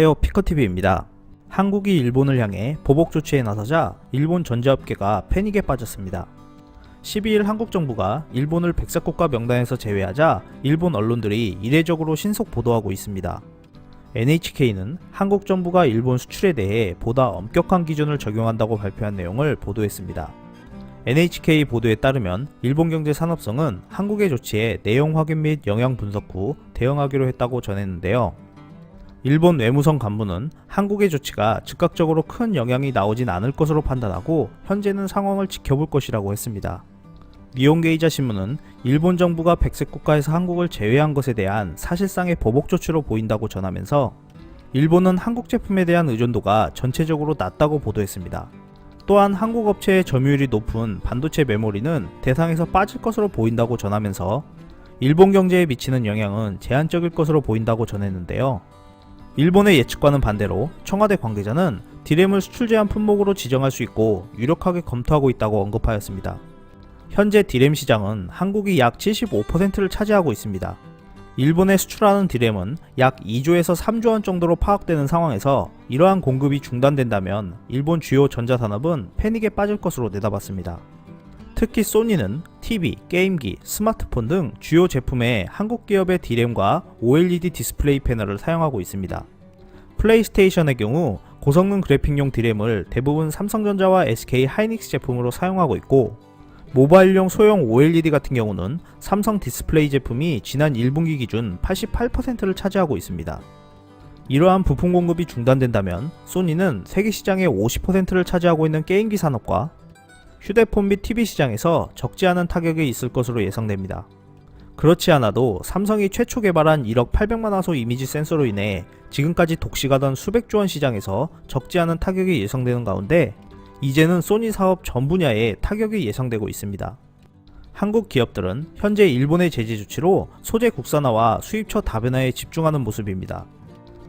안녕하세요, 피커TV입니다. 한국이 일본을 향해 보복 조치에 나서자 일본 전자업계가 패닉에 빠졌습니다. 12일 한국 정부가 일본을 백색 국가 명단에서 제외하자 일본 언론들이 이례적으로 신속 보도하고 있습니다. NHK는 한국 정부가 일본 수출에 대해 보다 엄격한 기준을 적용한다고 발표한 내용을 보도했습니다. NHK 보도에 따르면 일본경제산업성은 한국의 조치에 내용 확인 및 영향 분석 후 대응하기로 했다고 전했는데요. 일본 외무성 간부는 한국의 조치가 즉각적으로 큰 영향이 나오진 않을 것으로 판단하고 현재는 상황을 지켜볼 것이라고 했습니다. 니혼게이자 신문은 일본 정부가 백색 국가에서 한국을 제외한 것에 대한 사실상의 보복 조치로 보인다고 전하면서 일본은 한국 제품에 대한 의존도가 전체적으로 낮다고 보도했습니다. 또한 한국 업체의 점유율이 높은 반도체 메모리는 대상에서 빠질 것으로 보인다고 전하면서 일본 경제에 미치는 영향은 제한적일 것으로 보인다고 전했는데요. 일본의 예측과는 반대로 청와대 관계자는 디램을 수출 제한 품목으로 지정할 수 있고 유력하게 검토하고 있다고 언급하였습니다. 현재 디램 시장은 한국이 약 75%를 차지하고 있습니다. 일본에 수출하는 디램은 약 2조에서 3조 원 정도로 파악되는 상황에서 이러한 공급이 중단된다면 일본 주요 전자산업은 패닉에 빠질 것으로 내다봤습니다. 특히 소니는 TV, 게임기, 스마트폰 등 주요 제품에 한국 기업의 디램과 OLED 디스플레이 패널을 사용하고 있습니다. 플레이스테이션의 경우 고성능 그래픽용 디램을 대부분 삼성전자와 SK 하이닉스 제품으로 사용하고 있고, 모바일용 소형 OLED 같은 경우는 삼성 디스플레이 제품이 지난 1분기 기준 88%를 차지하고 있습니다. 이러한 부품 공급이 중단된다면 소니는 세계 시장의 50%를 차지하고 있는 게임기 산업과 휴대폰 및 TV 시장에서 적지 않은 타격이 있을 것으로 예상됩니다. 그렇지 않아도 삼성이 최초 개발한 1억 800만 화소 이미지 센서로 인해 지금까지 독식하던 수백조 원 시장에서 적지 않은 타격이 예상되는 가운데 이제는 소니 사업 전 분야에 타격이 예상되고 있습니다. 한국 기업들은 현재 일본의 제재 조치로 소재 국산화와 수입처 다변화에 집중하는 모습입니다.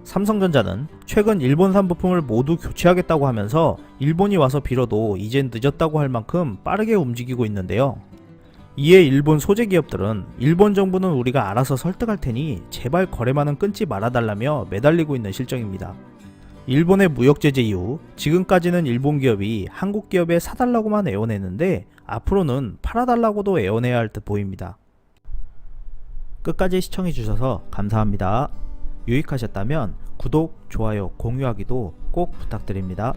삼성전자는 최근 일본산 부품을 모두 교체하겠다고 하면서 일본이 와서 빌어도 이젠 늦었다고 할 만큼 빠르게 움직이고 있는데요. 이에 일본 소재 기업들은 일본 정부는 우리가 알아서 설득할 테니 제발 거래만은 끊지 말아달라며 매달리고 있는 실정입니다. 일본의 무역 제재 이후 지금까지는 일본 기업이 한국 기업에 사달라고만 애원했는데 앞으로는 팔아달라고도 애원해야 할 듯 보입니다. 끝까지 시청해주셔서 감사합니다. 유익하셨다면 구독, 좋아요, 공유하기도 꼭 부탁드립니다.